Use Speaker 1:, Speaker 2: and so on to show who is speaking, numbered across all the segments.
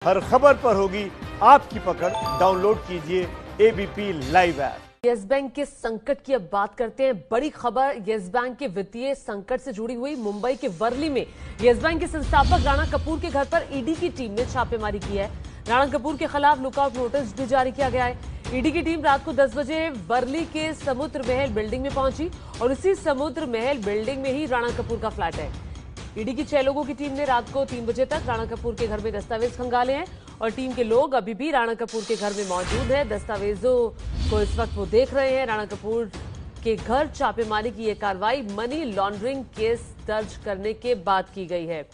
Speaker 1: हर खबर पर होगी आपकी पकड़। डाउनलोड कीजिए ABP live app.
Speaker 2: Yes bank के संकट की अब बात करते हैं। बड़ी खबर यस बैंक के वित्तीय संकट से जुड़ी हुई। मुंबई के वर्ली में यस बैंक के संस्थापक राणा कपूर के घर पर ईडी की टीम ने छापेमारी की है। राणा कपूर के खिलाफ लुकआउट नोटिस भी जारी किया गया है। ईडी की टीम रात को 10 बजे वर्ली के समुद्र महल बिल्डिंग में पहुंची और इसी समुद्र महल बिल्डिंग में ही राणा कपूर का फ्लैट है। ईडी की 6 लोगों की टीम ने रात को 3 बजे तक राणा कपूर के घर में दस्तावेज खंगाले हैं और टीम के लोग अभी भी राणा कपूर के घर में मौजूद हैं। दस्तावेजों को इस वक्त वो देख रहे हैं। राणा कपूर के घर छापेमारी की यह कार्रवाई मनी लॉन्ड्रिंग केस दर्ज करने के बाद की गई है।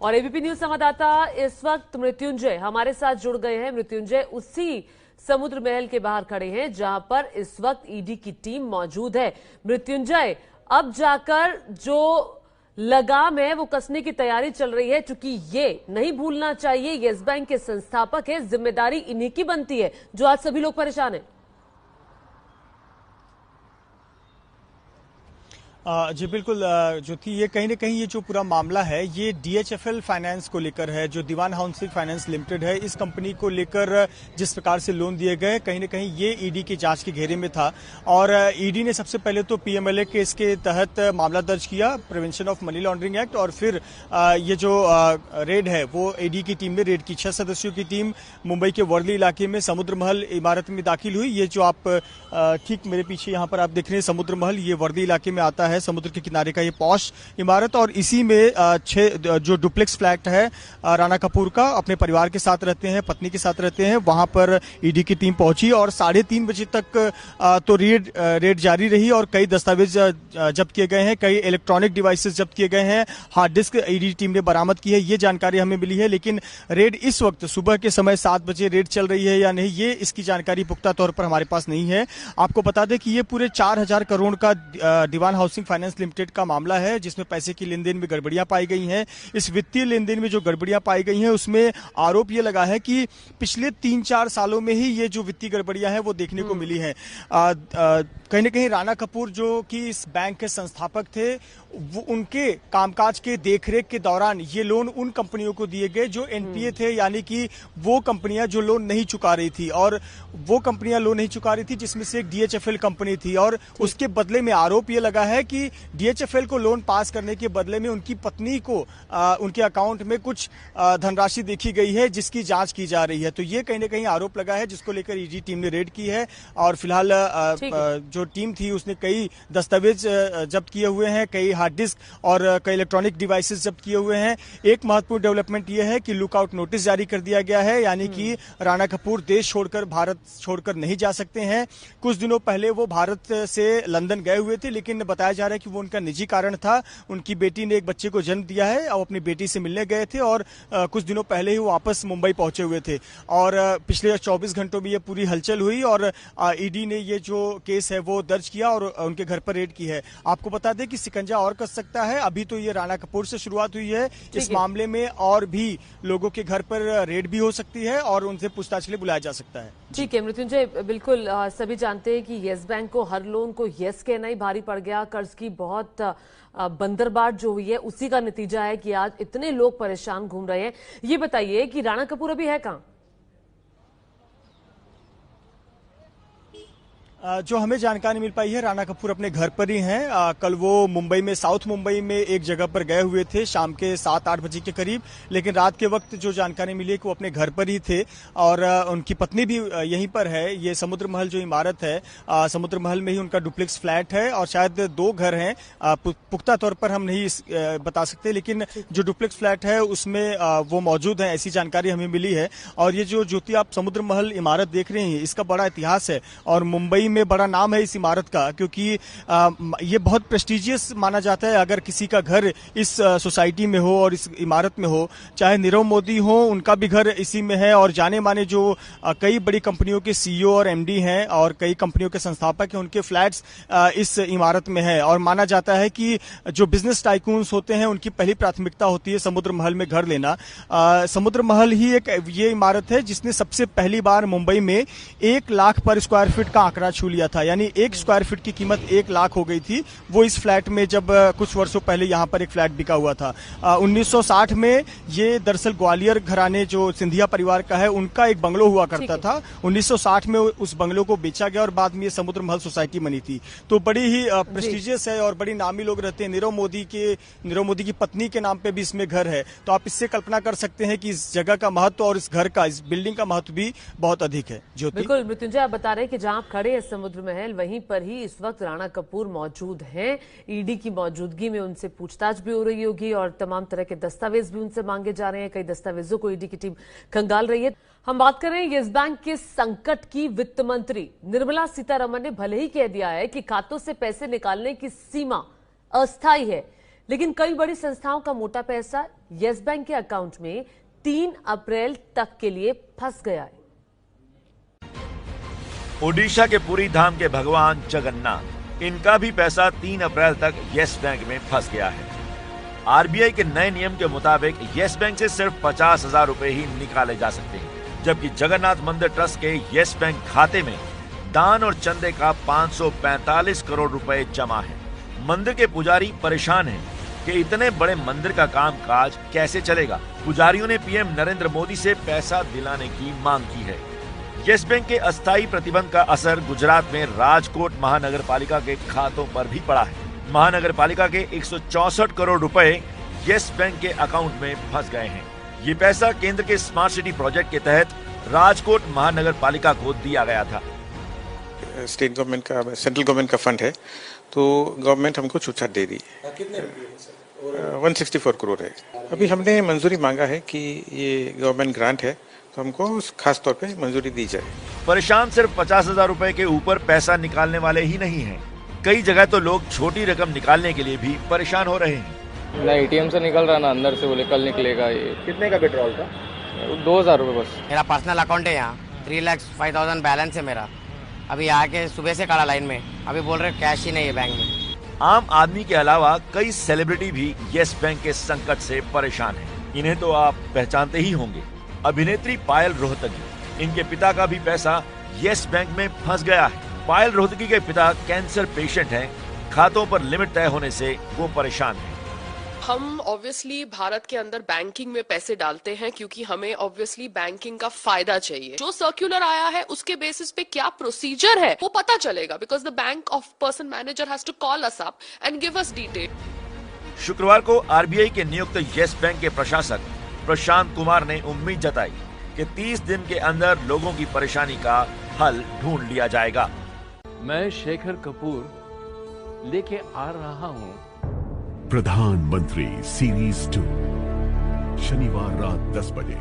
Speaker 2: और एबीपी न्यूज संवाददाता इस वक्त मृत्युंजय हमारे साथ जुड़ गए हैं। मृत्युंजय, उसी समुद्र महल के बाहर खड़े हैं जहां पर इस वक्त ईडी की टीम मौजूद है। मृत्युंजय, अब जाकर जो लगाम है वो कसने की तैयारी चल रही है, क्योंकि ये नहीं भूलना चाहिए यस बैंक के संस्थापक है, जिम्मेदारी इन्हीं की बनती है जो आज सभी लोग परेशान हैं।
Speaker 3: जी बिल्कुल ज्योति, ये कहीं ना कहीं ये जो पूरा मामला है ये डीएचएफएल फाइनेंस को लेकर है, जो दीवान हाउसिंग फाइनेंस लिमिटेड है। इस कंपनी को लेकर जिस प्रकार से लोन दिए गए, कहीं ना कहीं ये ईडी की जांच के घेरे में था। और ईडी ने सबसे पहले तो पीएमएलए केस के तहत मामला दर्ज किया, prevention of money laundering act, और फिर ये जो रेड है वो ईडी की टीम ने रेड की। 6 सदस्यों की टीम मुंबई के वर्ली इलाके में समुद्र महल इमारत में दाखिल हुई। ये जो आप ठीक मेरे पीछे यहाँ पर आप देख रहे हैं समुद्र महल, ये वर्ली इलाके में आता है, समुद्र के किनारे का ये पॉश इमारत। और इसी में 6 जो डुप्लेक्स फ्लैट है राणा कपूर का, अपने परिवार के साथ रहते हैं, पत्नी के साथ रहते हैं, वहां पर ईडी की टीम पहुंची और 3:30 बजे तक तो रेड जारी रही और कई दस्तावेज जब्त किए गए हैं, कई इलेक्ट्रॉनिक डिवाइसेस जब्त किए गए हैं, हार्ड डिस्क ईडी टीम ने बरामद की है, ये जानकारी हमें मिली है। लेकिन रेड इस वक्त सुबह के समय 7 बजे रेड चल रही है या नहीं, ये इसकी जानकारी पुख्ता तौर पर हमारे पास नहीं है। आपको बता दें कि ये पूरे 4000 करोड़ का दीवान हाउसिंग फाइनेंस लिमिटेड का मामला है, जिसमें पैसे की लेन देन में गड़बड़ियां पाई गई हैं। इस वित्तीय लेन देन में जो गड़बड़ियां पाई गई हैं उसमें आरोप ये लगा है कि पिछले 3-4 सालों में ही ये जो वित्तीय गड़बड़ियां हैं वो देखने को मिली हैं। कहीं ना कहीं राणा कपूर जो कि इस बैंक के संस्थापक थे, वो उनके कामकाज के देखरेख के दौरान ये लोन उन कंपनियों को दिए गए जो एनपीए थे, यानी कि वो कंपनियां जो लोन नहीं चुका रही थी, और वो कंपनियां लोन नहीं चुका रही थी जिसमें से एक डीएचएफएल कंपनी थी। और उसके बदले में आरोप ये लगा है कि डीएचएफएल को लोन पास करने के बदले में उनकी पत्नी को उनके अकाउंट में कुछ धनराशि देखी गई है, जिसकी जांच की जा रही है। तो ये कहीं ना कहीं आरोप लगा है, जिसको लेकर ईडी टीम ने रेड की है। और फिलहाल जो टीम थी उसने कई दस्तावेज जब्त किए हुए हैं, कई हार्ड डिस्क और कई इलेक्ट्रॉनिक डिवाइसेस जब्त किए हुए हैं। एक महत्वपूर्ण डेवलपमेंट यह है कि लुकआउट नोटिस जारी कर दिया गया है, यानी कि राणा कपूर देश छोड़कर, भारत छोड़कर नहीं जा सकते हैं। कुछ दिनों पहले वो भारत से लंदन गए हुए थे, लेकिन बताया जा रहा है कि वो उनका निजी कारण था। उनकी बेटी ने एक बच्चे को जन्म दिया है और अपनी बेटी से मिलने गए थे और कुछ दिनों पहले ही वो वापस मुंबई पहुंचे हुए थे। और पिछले 24 घंटों में ये पूरी हलचल हुई और ईडी ने ये जो केस है वो दर्ज किया और उनके घर पर रेड की है। आपको बता दें कि शिकंजा और कस सकता है। अभी तो ये राणा कपूर से शुरुआत हुई है, इस मामले में और भी लोगों के घर पर रेड भी हो सकती है और उनसे पूछताछ के लिए बुलाया जा सकता है।
Speaker 2: ठीक है मृत्युंजय, बिल्कुल सभी जानते हैं कि यस बैंक को हर लोन को यस कहना ही भारी पड़ गया। कर्ज की बहुत बंदरबाट जो हुई है उसी का नतीजा है कि आज इतने लोग परेशान घूम रहे हैं। ये बताइए कि राणा कपूर अभी है कहां?
Speaker 3: जो हमें जानकारी मिल पाई है, राणा कपूर अपने घर पर ही हैं। कल वो मुंबई में, साउथ मुंबई में एक जगह पर गए हुए थे शाम के 7-8 बजे के करीब, लेकिन रात के वक्त जो जानकारी मिली है कि वो अपने घर पर ही थे और उनकी पत्नी भी यहीं पर है। ये समुद्र महल जो इमारत है, समुद्र महल में ही उनका डुप्लेक्स फ्लैट है और शायद 2 घर हैं, पुख्ता तौर पर हम नहीं बता सकते, लेकिन जो डुप्लेक्स फ्लैट है उसमें वो मौजूद है, ऐसी जानकारी हमें मिली है। और ये जो ज्योति आप समुद्र महल इमारत देख रहे हैं, इसका बड़ा इतिहास है और मुंबई में बड़ा नाम है इस इमारत का, क्योंकि ये बहुत प्रेस्टिजियस माना जाता है। अगर किसी का घर इस सोसाइटी में हो और इस इमारत में हो, चाहे नीरव मोदी हो, उनका भी घर इसी में है और जाने माने जो कई बड़ी कंपनियों के सीईओ और एमडी हैं और कई कंपनियों के संस्थापक हैं, उनके फ्लैट्स इस इमारत में है। और माना जाता है कि जो बिजनेस टाइकून्स होते हैं उनकी पहली प्राथमिकता होती है समुद्र महल में घर लेना। समुद्र महल ही एक ये इमारत है जिसने सबसे पहली बार मुंबई में 1 लाख पर स्क्वायर फीट का आंकड़ा छुआ छू लिया था, यानी 1 स्क्वायर फीट की कीमत 1 लाख हो गई थी। वो इस फ्लैट में जब कुछ वर्षों पहले यहाँ पर एक फ्लैट बिका हुआ था। 1960 में ये दरअसल ग्वालियर घराने जो सिंधिया परिवार का है उनका एक बंगलो हुआ करता था। 1960 में उस बंगलो को बेचा गया और बाद में ये समुद्र महल सोसाइटी बनी थी। तो बड़ी ही प्रेस्टिजियस है और बड़ी नामी लोग रहते हैं। नीरव मोदी की पत्नी के नाम पे भी इसमें घर है। तो आप इससे कल्पना कर सकते हैं कि इस जगह का महत्व और इस घर का, इस बिल्डिंग का महत्व भी बहुत अधिक है। ज्योति,
Speaker 2: बिल्कुल मृत्युंजय, आप बता रहे हैं कि जहां आप खड़े हैं समुद्र महल, वहीं पर ही इस वक्त राणा कपूर मौजूद हैं। ईडी की मौजूदगी में उनसे पूछताछ भी हो रही होगी और तमाम तरह के दस्तावेज भी उनसे मांगे जा रहे हैं। कई दस्तावेजों को ईडी की टीम खंगाल रही है। हम बात कर रहे हैं येस बैंक के संकट की। वित्त मंत्री निर्मला सीतारमण ने भले ही कह दिया है कि खातों से पैसे निकालने की सीमा अस्थायी है, लेकिन कई बड़ी संस्थाओं का मोटा पैसा येस बैंक के अकाउंट में 3 अप्रैल तक के लिए फंस गया है।
Speaker 4: ओडिशा के पुरी धाम के भगवान जगन्नाथ, इनका भी पैसा 3 अप्रैल तक येस बैंक में फंस गया है। आरबीआई के नए नियम के मुताबिक येस बैंक से सिर्फ 50,000 रुपए ही निकाले जा सकते हैं, जबकि जगन्नाथ मंदिर ट्रस्ट के येस बैंक खाते में दान और चंदे का 545 करोड़ रुपए जमा है। मंदिर के पुजारी परेशान हैं कि इतने बड़े मंदिर का काम काज कैसे चलेगा। पुजारियों ने पीएम नरेंद्र मोदी से पैसा दिलाने की मांग की है। येस बैंक के अस्थायी प्रतिबंध का असर गुजरात में राजकोट महानगर पालिका के खातों पर भी पड़ा है। महानगर पालिका के 164 करोड़ रुपए येस बैंक के अकाउंट में फंस गए हैं। ये पैसा केंद्र के स्मार्ट सिटी प्रोजेक्ट के तहत राजकोट महानगर पालिका को दिया गया था।
Speaker 5: स्टेट गवर्नमेंट का, सेंट्रल गवर्नमेंट का फंड है, तो गवर्नमेंट हमको छूट दे दी।
Speaker 6: कितने रुपये?
Speaker 5: 164 करोड़ है। अभी हमने मंजूरी मांगा है कि ये गवर्नमेंट ग्रांट है, तो हमको खास तौर पे मंजूरी दी जाए।
Speaker 4: परेशान सिर्फ 50,000 रुपए के ऊपर पैसा निकालने वाले ही नहीं हैं। कई जगह तो लोग छोटी रकम निकालने के लिए भी परेशान हो रहे हैं।
Speaker 6: ना एटीएम से निकल रहा, ना अंदर से बोले कल निकलेगा। ये
Speaker 7: कितने का पेट्रोल था?
Speaker 6: 2,000 रुपये बस।
Speaker 8: मेरा पर्सनल अकाउंट है यहाँ, 3,05,000 बैलेंस है मेरा। अभी आके सुबह से खड़ा लाइन में, अभी बोल रहे कैश ही नहीं है बैंक में।
Speaker 4: आम आदमी के अलावा कई सेलिब्रिटी भी येस बैंक के संकट से परेशान हैं। इन्हें तो आप पहचानते ही होंगे, अभिनेत्री पायल रोहतगी। इनके पिता का भी पैसा येस बैंक में फंस गया है। पायल रोहतगी के पिता कैंसर पेशेंट हैं। खातों पर लिमिट तय होने से वो परेशान हैं।
Speaker 9: हम ऑब्वियसली भारत के अंदर बैंकिंग में पैसे डालते हैं क्योंकि हमें ऑब्वियसली बैंकिंग का फायदा चाहिए। जो सर्कुलर आया है उसके बेसिस पे क्या प्रोसीजर है वो पता चलेगा, because the bank of person manager has to call us up and give us detail.
Speaker 4: शुक्रवार को आरबीआई के नियुक्त येस बैंक के प्रशासक प्रशांत कुमार ने उम्मीद जताई कि 30 दिन के अंदर लोगों की परेशानी का हल ढूंढ लिया जाएगा।
Speaker 10: मैं शेखर कपूर लेके आ रहा हूँ
Speaker 11: प्रधानमंत्री सीरीज 2 शनिवार रात 10 बजे।